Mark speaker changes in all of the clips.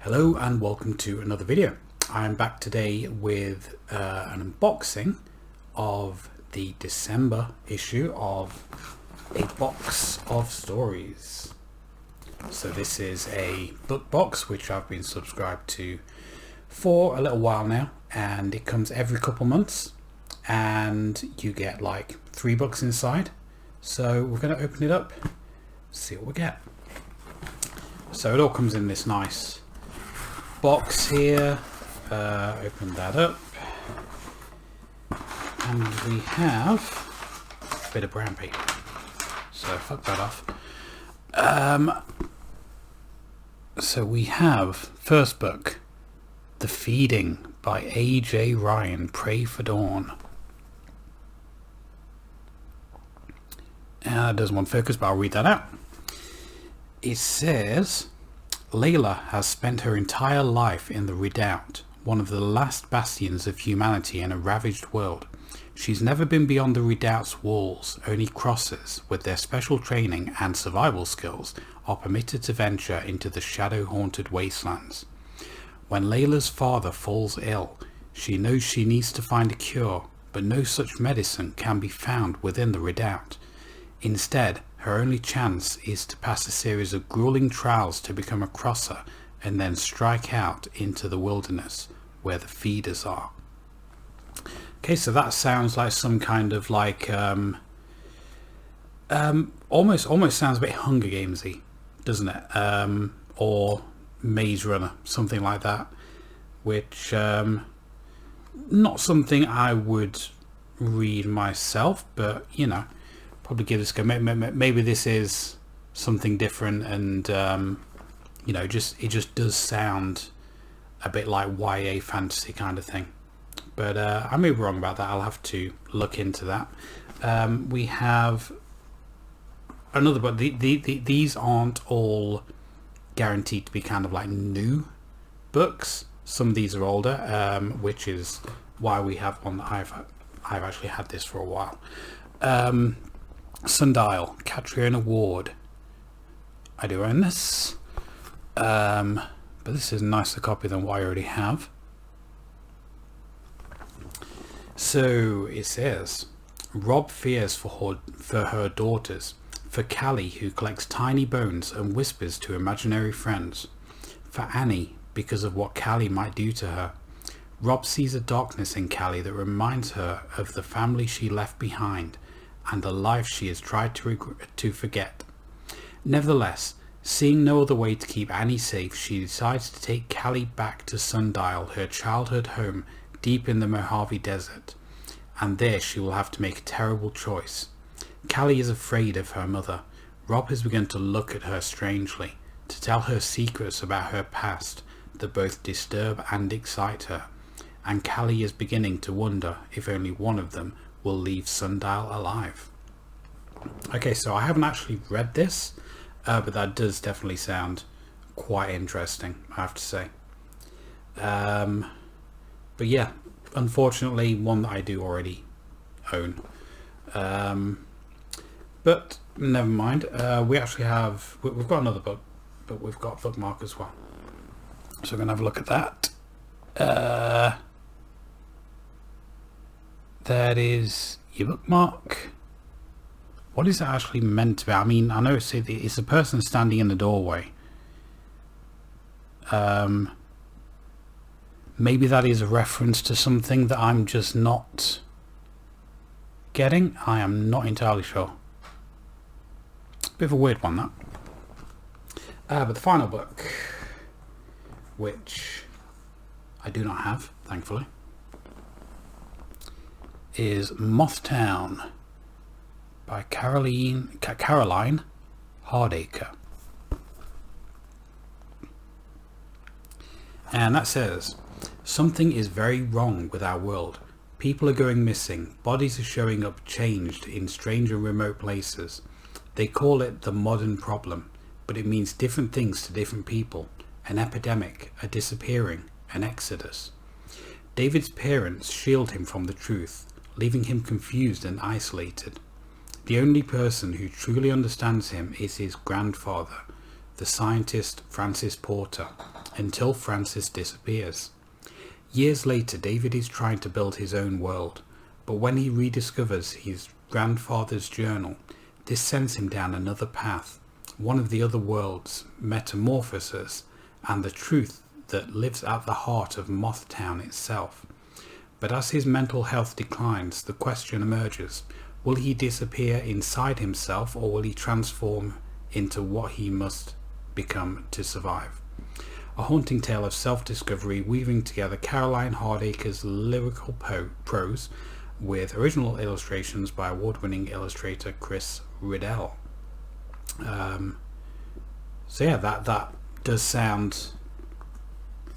Speaker 1: Hello and welcome to another video. I am back today with an unboxing of the December issue of A Box of Stories. So this is a book box which I've been subscribed to for a little while now, and it comes every couple months and you get like 3 books inside. So we're going to open it up, see what we get. So it all comes in this nice box here. Open that up and we have a bit of brown paper, so fuck that off. So we have first book, The Feeding by A.J. Ryan, Pray for Dawn. Doesn't want focus, but I'll read that out. It says, Layla has spent her entire life in the Redoubt, one of the last bastions of humanity in a ravaged world. She's never been beyond the Redoubt's walls. Only crossers, with their special training and survival skills, are permitted to venture into the shadow-haunted wastelands. When Layla's father falls ill, she knows she needs to find a cure, but no such medicine can be found within the Redoubt. Instead, her only chance is to pass a series of grueling trials to become a crosser and then strike out into the wilderness where the feeders are. Okay, so that sounds like some kind of like almost sounds a bit Hunger Gamesy, doesn't it? Or Maze Runner, something like that, which not something I would read myself, but you know, probably give this a go. Maybe this is something different, and you know, it just does sound a bit like YA fantasy kind of thing, but I may be wrong about that. I'll have to look into that. We have another book. These aren't all guaranteed to be kind of like new books. Some of these are older, which is why we have one that I've actually had this for a while. Sundial, Catriona Ward. I do own this, but this is a nicer copy than what I already have. So it says, Rob fears for her daughters, for Callie, who collects tiny bones and whispers to imaginary friends, for Annie, because of what Callie might do to her. Rob sees a darkness in Callie that reminds her of the family she left behind and the life she has tried to forget. Nevertheless, seeing no other way to keep Annie safe, she decides to take Callie back to Sundial, her childhood home deep in the Mojave Desert, and there she will have to make a terrible choice. Callie is afraid of her mother. Rob has begun to look at her strangely, to tell her secrets about her past that both disturb and excite her, and Callie is beginning to wonder if only one of them will leave Sundial alive. Okay, so I haven't actually read this, but that does definitely sound quite interesting, I have to say. But yeah, unfortunately one that I do already own. But never mind. We've got another book, but we've got a bookmark as well. So we're going to have a look at that. That is your bookmark. What is it actually meant to be? I mean, I know it's a person standing in the doorway. Maybe that is a reference to something that I'm just not getting. I am not entirely sure. Bit of a weird one, that. But the final book, which I do not have, thankfully, is Mothtown by Caroline Hardacre. And that says, something is very wrong with our world. People are going missing. Bodies are showing up changed in strange and remote places. They call it the modern problem, but it means different things to different people. An epidemic, a disappearing, an exodus. David's parents shield him from the truth, leaving him confused and isolated. The only person who truly understands him is his grandfather, the scientist Francis Porter, until Francis disappears. Years later, David is trying to build his own world, but when he rediscovers his grandfather's journal, this sends him down another path, one of the other worlds, metamorphosis, and the truth that lives at the heart of Moth Town itself. But as his mental health declines, the question emerges, will he disappear inside himself, or will he transform into what he must become to survive? A haunting tale of self-discovery, weaving together Caroline Hardacre's lyrical prose with original illustrations by award-winning illustrator Chris Riddell. So yeah, that does sound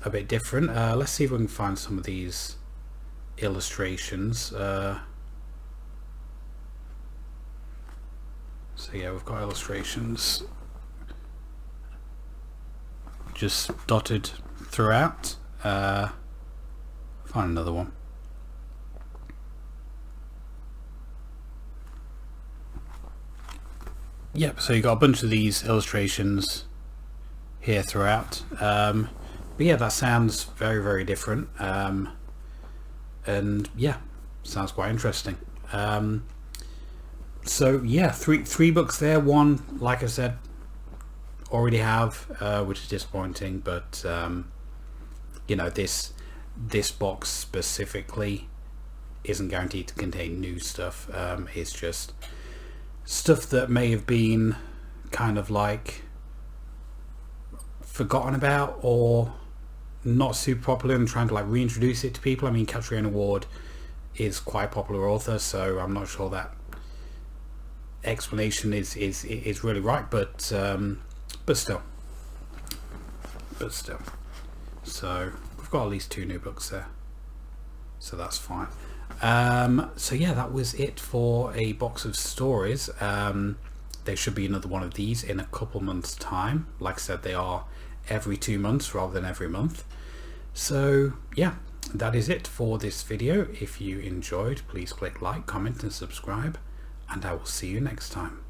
Speaker 1: a bit different. Let's see if we can find some of these illustrations. So yeah, we've got illustrations just dotted throughout. Find another one. Yep, so you got a bunch of these illustrations here throughout. But yeah, that sounds very, very different. And yeah, sounds quite interesting. So yeah, three books there. One, like I said, already have, which is disappointing, but you know, this box specifically isn't guaranteed to contain new stuff. It's just stuff that may have been kind of like forgotten about or not super popular, and trying to like reintroduce it to people. I mean, Catriona Ward is quite a popular author, so I'm not sure that explanation is really right, but still. So we've got at least 2 new books there, so that's fine. So yeah, that was it for a box of stories. There should be another one of these in a couple months time. Like I said, they are every 2 months rather than every month. So yeah, that is it for this video. If you enjoyed, please click like, comment and subscribe, and I will see you next time.